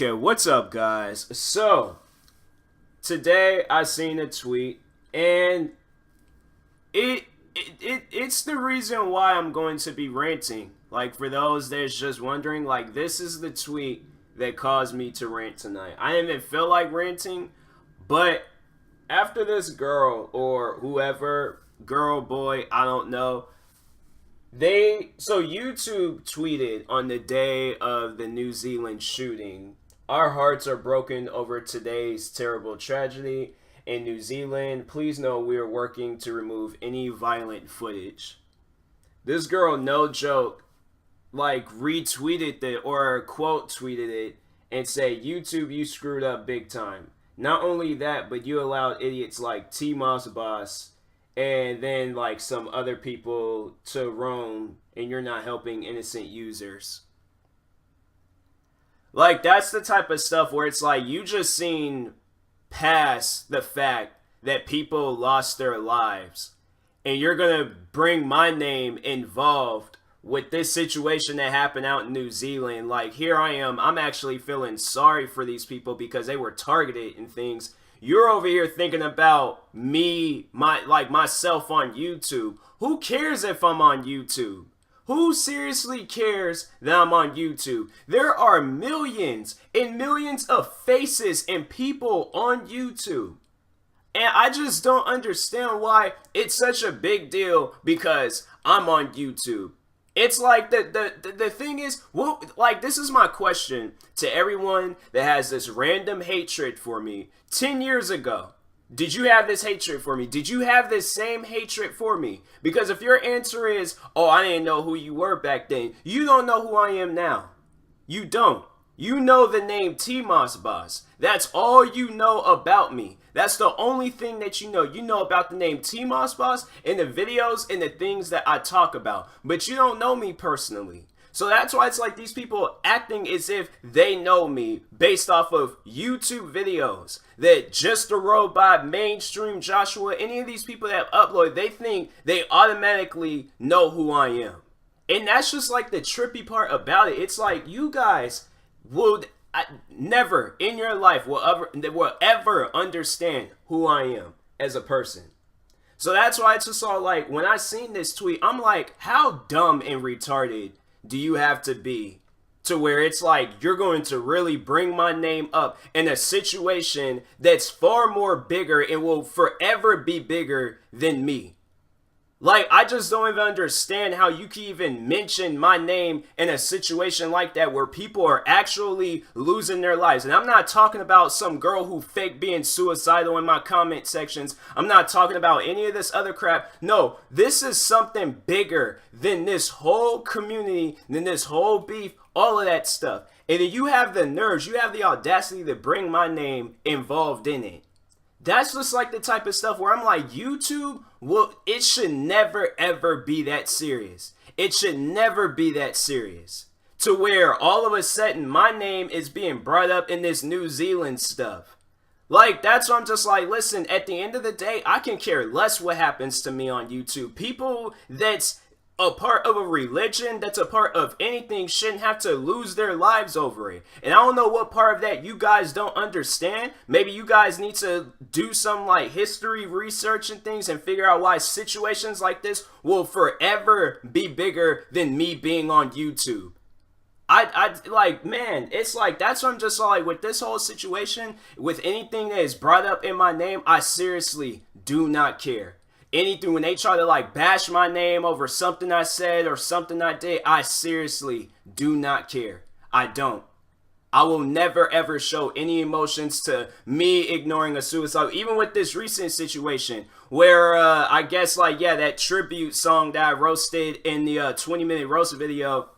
Okay, what's up, guys? So, today I seen a tweet, and it's the reason why I'm going to be ranting. Like, for those that's just wondering, like, this is the tweet that caused me to rant tonight. I didn't even feel like ranting, but after this girl or whoever, girl, boy, I don't know, YouTube tweeted on the day of the New Zealand shooting, "Our hearts are broken over today's terrible tragedy in New Zealand. Please know we are working to remove any violent footage." This girl, no joke, like retweeted it or quote tweeted it and said, "YouTube, you screwed up big time. Not only that, but you allowed idiots like TMossBoss and then like some other people to roam, and you're not helping innocent users." Like, that's the type of stuff where it's like you just seen past the fact that people lost their lives, and you're gonna bring my name involved with this situation that happened out in New Zealand. Like, here I am, I'm actually feeling sorry for these people because they were targeted and things. You're over here thinking about me, myself on YouTube. Who cares if I'm on YouTube? Who seriously cares that I'm on YouTube? There are millions and millions of faces and people on YouTube. And I just don't understand why it's such a big deal because I'm on YouTube. It's like the thing is, well, like, this is my question to everyone that has this random hatred for me. 10 years ago, did you have this hatred for me? Did you have this same hatred for me? Because if your answer is, "Oh, I didn't know who you were back then," you don't know who I am now. You don't. You know the name TMossBoss. That's all you know about me. That's the only thing that you know. You know about the name TMossBoss and the videos and the things that I talk about. But you don't know me personally. So that's why it's like these people acting as if they know me based off of YouTube videos that just to roll by mainstream Joshua, any of these people that upload, they think they automatically know who I am. And that's just like the trippy part about it. It's like you guys would never in your life will ever understand who I am as a person. So that's why it's just all like, when I seen this tweet, I'm like, how dumb and retarded do you have to be to where it's like you're going to really bring my name up in a situation that's far more bigger and will forever be bigger than me? Like, I just don't even understand how you can even mention my name in a situation like that where people are actually losing their lives. And I'm not talking about some girl who fake being suicidal in my comment sections. I'm not talking about any of this other crap. No, this is something bigger than this whole community, than this whole beef, all of that stuff. And then you have the nerves, you have the audacity to bring my name involved in it. That's just like the type of stuff where I'm like, YouTube, well, it should never ever be that serious. It should never be that serious. To where all of a sudden my name is being brought up in this New Zealand stuff. Like, that's why I'm just like, listen, at the end of the day, I can care less what happens to me on YouTube. People that's a part of a religion, that's a part of anything, shouldn't have to lose their lives over it. And I don't know what part of that you guys don't understand. Maybe you guys need to do some like history research and things and figure out why situations like this will forever be bigger than me being on YouTube. I like, man, it's like, that's what I'm just like, with this whole situation, with anything that is brought up in my name, I seriously do not care. Anything, when they try to like bash my name over something I said or something I did, I seriously do not care. I don't. I will never ever show any emotions to me ignoring a suicide. Even with this recent situation where I guess like, yeah, that tribute song that I roasted in the 20-minute roast video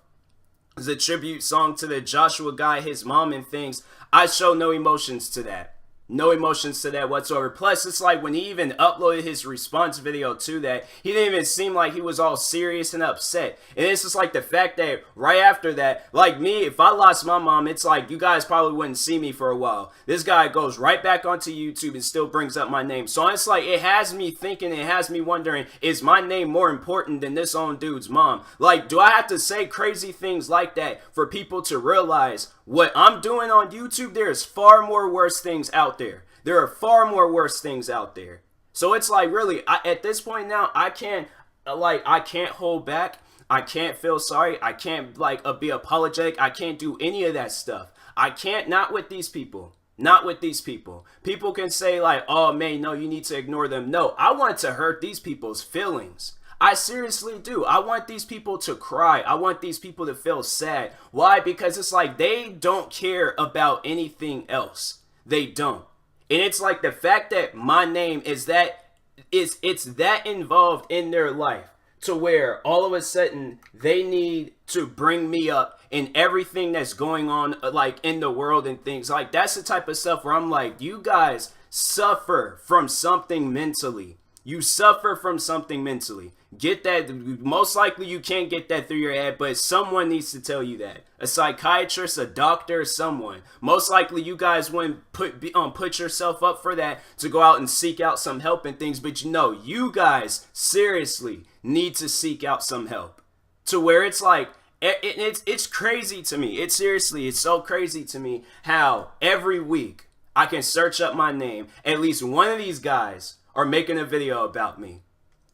is a tribute song to the Joshua guy, his mom and things. I show no emotions to that. No emotions to that whatsoever. Plus, it's like when he even uploaded his response video to that, he didn't even seem like he was all serious and upset. And it's just like the fact that right after that, like me, if I lost my mom, it's like you guys probably wouldn't see me for a while. This guy goes right back onto YouTube and still brings up my name. So it's like, it has me thinking, it has me wondering, is my name more important than this own dude's mom? Like, do I have to say crazy things like that for people to realize what I'm doing on YouTube, there's far more worse things out there. There are far more worse things out there. So it's like, really, at this point now, I can't hold back. I can't feel sorry. I can't be apologetic. I can't do any of that stuff. I can't, not with these people. Not with these people. People can say like, oh man, no, you need to ignore them. No, I want to hurt these people's feelings. I seriously do. I want these people to cry. I want these people to feel sad. Why? Because it's like they don't care about anything else. They don't. And it's like the fact that my name is it's that involved in their life to where all of a sudden they need to bring me up in everything that's going on like in the world and things like that's the type of stuff where I'm like, you guys suffer from something mentally. You suffer from something mentally. Get that. Most likely you can't get that through your head, but someone needs to tell you that. A psychiatrist, a doctor, someone. Most likely you guys wouldn't put yourself up for that to go out and seek out some help and things, but you guys seriously need to seek out some help. To where it's like, it's crazy to me. It's so crazy to me how every week I can search up my name. At least one of these guys are making a video about me.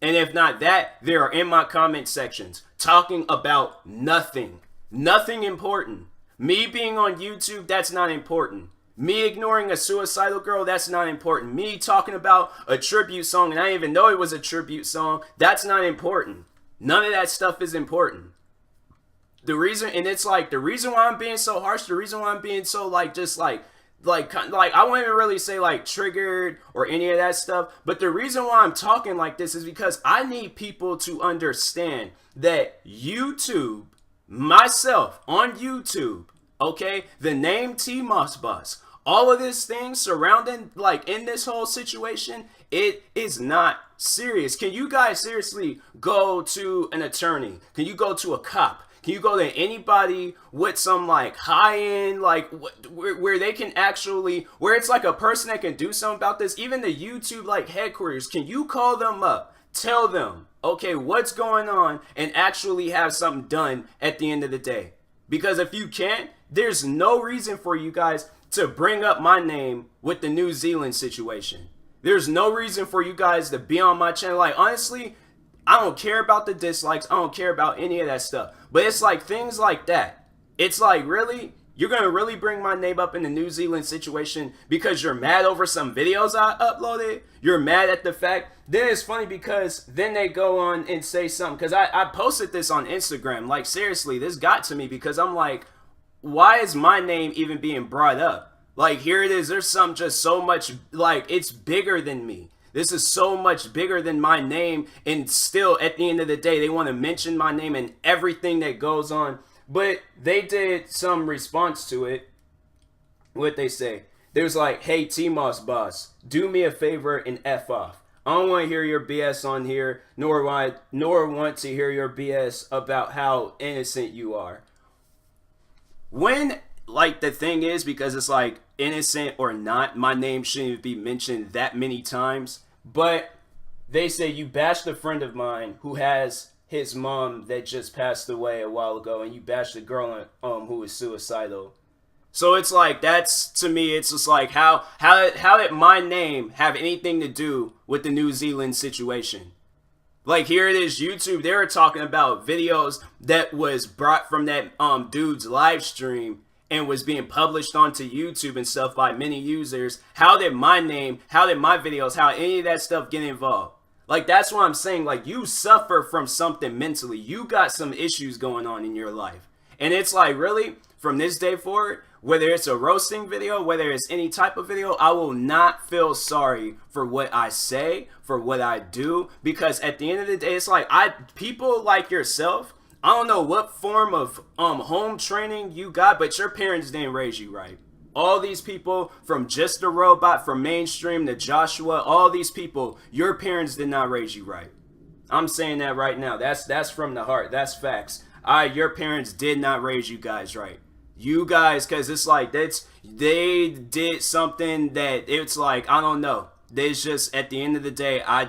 And if not that, they are in my comment sections talking about nothing. Nothing important. Me being on YouTube, that's not important. Me ignoring a suicidal girl, that's not important. Me talking about a tribute song and I didn't even know it was a tribute song, that's not important. None of that stuff is important. The reason why I'm being so harsh, the reason why I'm being so I wouldn't even really say like triggered or any of that stuff, but the reason why I'm talking like this is because I need people to understand that YouTube, myself on YouTube, okay, the name TMossBoss, all of this thing surrounding in this whole situation, it is not serious. Can you guys seriously go to an attorney? Can you go to a cop? Can you go to anybody with some high-end, where they can actually, where it's like a person that can do something about this, even the YouTube headquarters, can you call them up, tell them, okay, what's going on, and actually have something done at the end of the day? Because if you can't, there's no reason for you guys to bring up my name with the New Zealand situation. There's no reason for you guys to be on my channel. Honestly, I don't care about the dislikes. I don't care about any of that stuff. But it's things like that. It's really? You're going to really bring my name up in the New Zealand situation because you're mad over some videos I uploaded? You're mad at the fact? Then it's funny because then they go on and say something. Because I posted this on Instagram. Seriously, this got to me because I'm like, why is my name even being brought up? Here it is. There's something just so much, it's bigger than me. This is so much bigger than my name, and still, at the end of the day, they want to mention my name and everything that goes on. But they did some response to it. What they say? There's hey, TMossBoss, do me a favor and F off. I don't want to hear your BS on here, nor want to hear your BS about how innocent you are. When, the thing is, because it's innocent or not, my name shouldn't be mentioned that many times. But they say you bashed a friend of mine who has his mom that just passed away a while ago, and you bashed a girl who was suicidal. So it's that's, to me, it's just how did my name have anything to do with the New Zealand situation? Here it is, YouTube, they were talking about videos that was brought from that dude's live stream and was being published onto YouTube and stuff by many users. How did my name, how did my videos, how any of that stuff get involved? That's what I'm saying. You suffer from something mentally. You got some issues going on in your life. And it's really, from this day forward, whether it's a roasting video, whether it's any type of video, I will not feel sorry for what I say, for what I do. Because at the end of the day, it's people like yourself, I don't know what form of home training you got, but your parents didn't raise you right. All these people, from Just a Robot, from Mainstream to Joshua, all these people, your parents did not raise you right. I'm saying that right now. That's from the heart. That's facts. Your parents did not raise you guys right. You guys, because it's they did something that it's I don't know. It's just, at the end of the day, I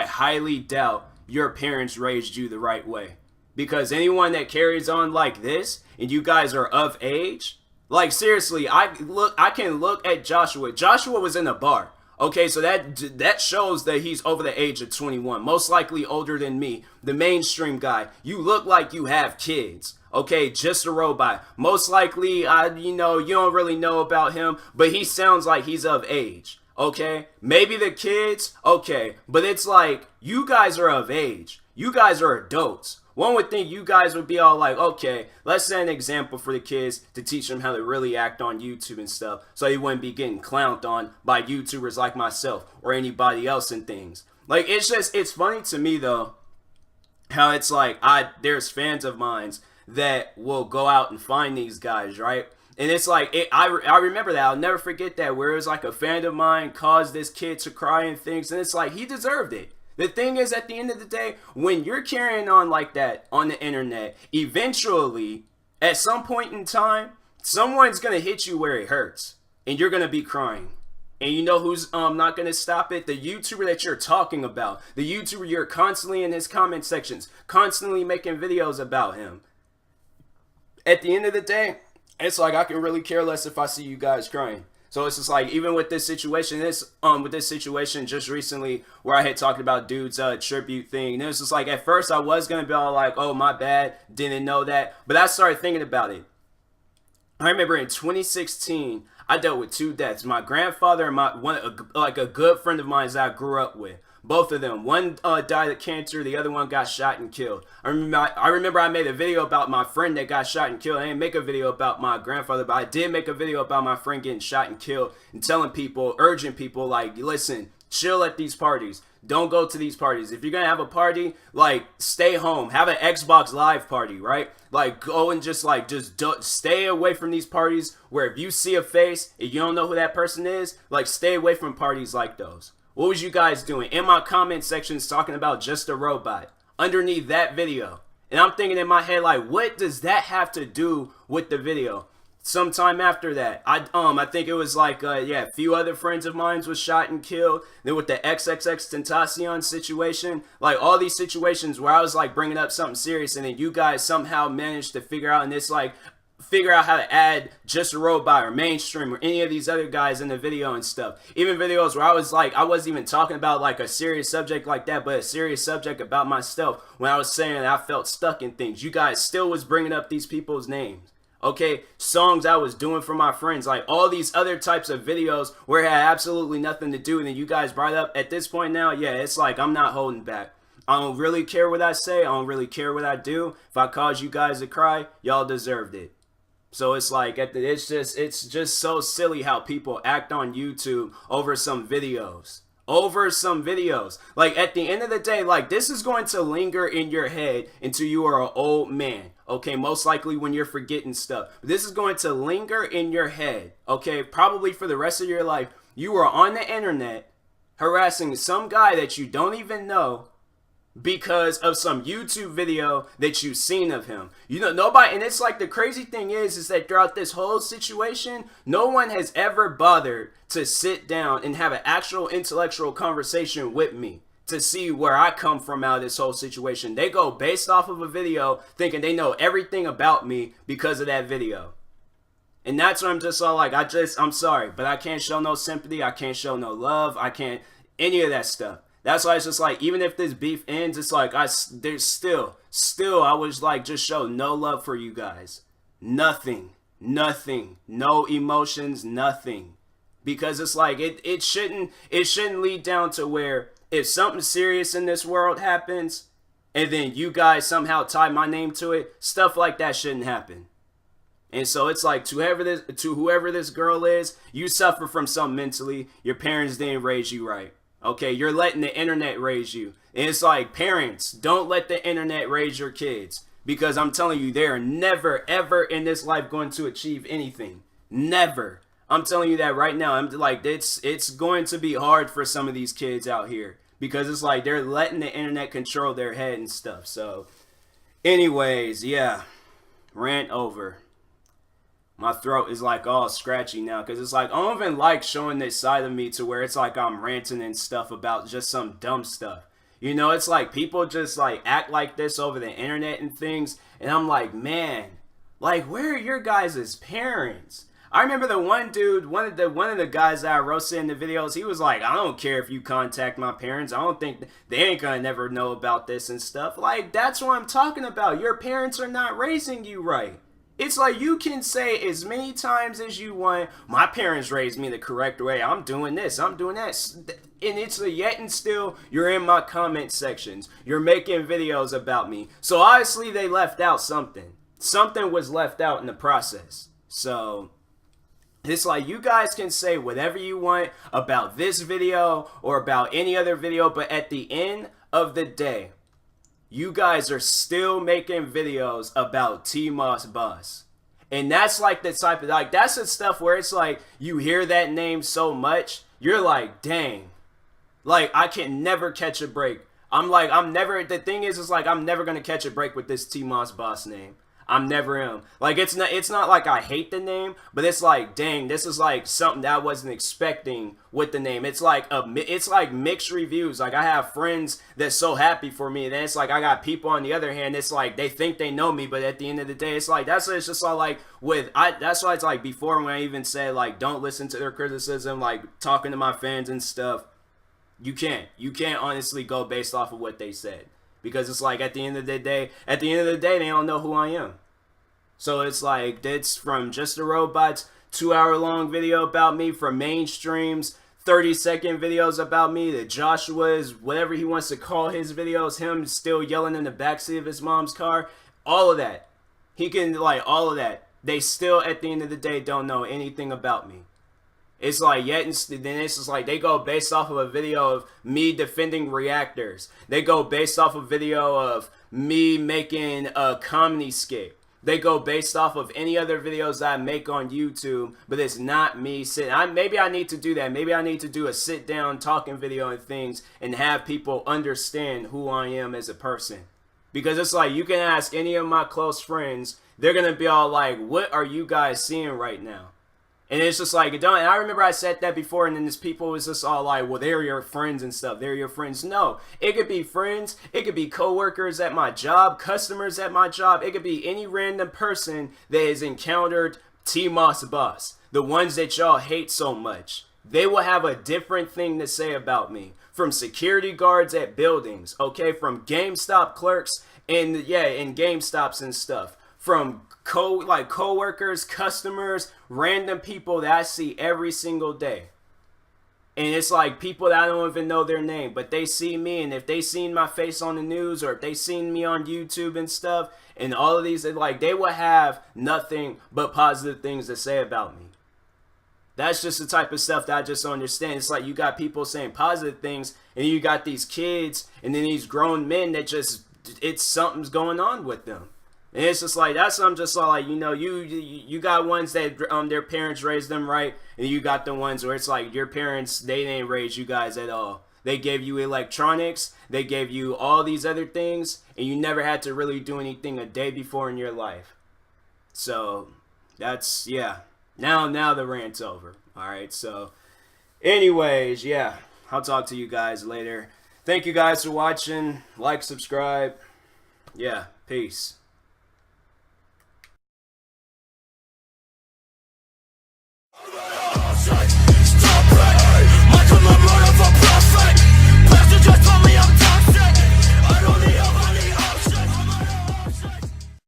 highly doubt your parents raised you the right way. Because anyone that carries on like this, and you guys are of age, Like seriously, I can look at Joshua. Joshua was in a bar. Okay, so that shows that he's over the age of 21, most likely older than me, the mainstream guy. You look like you have kids. Okay, just a robot. Most likely, you don't really know about him, but he sounds like he's of age. Okay, maybe the kids, okay, but it's like you guys are of age. You guys are adults. One would think you guys would be all like, okay, let's set an example for the kids to teach them how to really act on YouTube and stuff, so they wouldn't be getting clowned on by YouTubers like myself or anybody else and things. Like, it's funny to me though, how it's like there's fans of mine that will go out and find these guys, right? And it's like, I remember that. I'll never forget that, where it was like a fan of mine caused this kid to cry and things, and it's like, he deserved it. The thing is, at the end of the day, when you're carrying on like that on the internet, eventually, at some point in time, someone's going to hit you where it hurts, and you're going to be crying. And you know who's not going to stop it? The YouTuber that you're talking about. The YouTuber you're constantly in his comment sections, constantly making videos about him. At the end of the day, it's like I can really care less if I see you guys crying. So it's just like, even with this situation, just recently where I had talked about dude's tribute thing, and it was just like, at first I was gonna be all like, oh my bad, didn't know that, but I started thinking about it. I remember in 2016 I dealt with two deaths. My grandfather and a good friend of mine that I grew up with. Both of them. One died of cancer. The other one got shot and killed. I remember I made a video about my friend that got shot and killed. I didn't make a video about my grandfather, but I did make a video about my friend getting shot and killed, and telling people, urging people, like, listen, chill at these parties. Don't go to these parties. If you're going to have a party, like, stay home. Have an Xbox Live party, right? Like, go and just stay away from these parties where if you see a face and you don't know who that person is, like, stay away from parties like those. What was you guys doing? In my comment sections talking about just a robot underneath that video. And I'm thinking in my head, like, what does that have to do with the video? Sometime after that, I think it was like, a few other friends of mine was shot and killed. Then with the XXXTentacion situation, like all these situations where I was like bringing up something serious, and then you guys somehow managed to figure out, and it's like, figure out how to add just a robot or mainstream or any of these other guys in the video and stuff. Even videos where I was like, I wasn't even talking about like a serious subject like that, but a serious subject about myself, when I was saying I felt stuck in things. You guys still was bringing up these people's names. Okay, songs I was doing for my friends, like all these other types of videos where it had absolutely nothing to do, and then you guys brought up. At this point now, yeah, it's like I'm not holding back. I don't really care what I say. I don't really care what I do. If I caused you guys to cry, y'all deserved it. So it's like, it's just so silly how people act on YouTube over some videos. Like, at the end of the day, like, this is going to linger in your head until you are an old man. Okay, most likely when you're forgetting stuff. But this is going to linger in your head. Okay, probably for the rest of your life. You are on the internet harassing some guy that you don't even know because of some YouTube video that you've seen of him. You know, nobody, and it's like, the crazy thing is that throughout this whole situation, no one has ever bothered to sit down and have an actual intellectual conversation with me to see where I come from out of this whole situation. They go based off of a video thinking they know everything about me because of that video. And that's what I'm just all like, I'm sorry, but I can't show no sympathy. I can't show no love. I can't, any of that stuff. That's why it's just like, even if this beef ends, it's like, there's still, I was like, just show no love for you guys. Nothing, no emotions, nothing. Because it's like, it shouldn't lead down to where if something serious in this world happens, and then you guys somehow tie my name to it, stuff like that shouldn't happen. And so it's like, to whoever this girl is, you suffer from something mentally. Your parents didn't raise you right. Okay, you're letting the internet raise you. And it's like, parents, don't let the internet raise your kids. Because I'm telling you, they're never, ever in this life going to achieve anything. Never. I'm telling you that right now. I'm like, it's going to be hard for some of these kids out here. Because it's like, they're letting the internet control their head and stuff. So, anyways, yeah. Rant over. My throat is like all scratchy now, because it's like, I don't even like showing this side of me to where it's like I'm ranting and stuff about just some dumb stuff. You know, it's like people just like act like this over the internet and things, and I'm like, man, Like, where are your guys' parents? I remember the one dude, one of the guys that I roasted in the videos, he was like, I don't care if you contact my parents. I don't think they ain't gonna never know about this and stuff. Like, that's what I'm talking about. Your parents are not raising you right. It's like you can say as many times as you want, my parents raised me the correct way. I'm doing this, I'm doing that. And it's a yet and still, you're in my comment sections. You're making videos about me. So obviously they left out something. Something was left out in the process. So it's like you guys can say whatever you want about this video or about any other video, but at the end of the day, you guys are still making videos about TMossBoss. And that's like the type of, like, that's the stuff where it's like you hear that name so much, you're like, dang, like, I can never catch a break. I'm never, the thing is like, I'm never going to catch a break with this TMossBoss name. I'm never am. Like, it's not like I hate the name, but it's like, dang, this is like something that I wasn't expecting with the name. It's like mixed reviews. Like, I have friends that's so happy for me, and then it's like I got people on the other hand, it's like they think they know me, but at the end of the day, it's like that's what it's just all like that's why it's like before when I even said like don't listen to their criticism, like talking to my fans and stuff, you can't honestly go based off of what they said. Because it's like at the end of the day, they don't know who I am. So it's like, it's from Just a Robot's 2-hour-long video about me, from mainstream's 30-second videos about me, to Joshua's, whatever he wants to call his videos, him still yelling in the backseat of his mom's car, all of that. He can, like, all of that. They still, at the end of the day, don't know anything about me. It's like, yet, then it's just like, they go based off of a video of me defending reactors. They go based off a video of me making a comedy skit. They go based off of any other videos I make on YouTube, but it's not me sitting. Maybe I need to do that. Maybe I need to do a sit down talking video and things and have people understand who I am as a person. Because it's like, you can ask any of my close friends, they're going to be all like, what are you guys seeing right now? And it's just like, and I remember I said that before, and then this people was just all like, well, they're your friends and stuff. They're your friends. No, it could be friends. It could be coworkers at my job, customers at my job. It could be any random person that has encountered TMossBoss, the ones that y'all hate so much. They will have a different thing to say about me. From security guards at buildings, okay? From GameStop clerks and, yeah, in GameStops and stuff. From co-workers, customers, random people that I see every single day. And it's like people that I don't even know their name, but they see me, and if they seen my face on the news, or if they seen me on YouTube and stuff, and all of these, like, they will have nothing but positive things to say about me. That's just the type of stuff that I just don't understand. It's like you got people saying positive things, and you got these kids, and then these grown men that just, it's something's going on with them. And it's just like, that's what I'm just like, you know, you got ones that their parents raised them right, and you got the ones where it's like your parents, they didn't raise you guys at all. They gave you electronics, they gave you all these other things, and you never had to really do anything a day before in your life. So that's, yeah. Now the rant's over. Alright, so anyways, yeah, I'll talk to you guys later. Thank you guys for watching. Like, subscribe. Yeah, peace.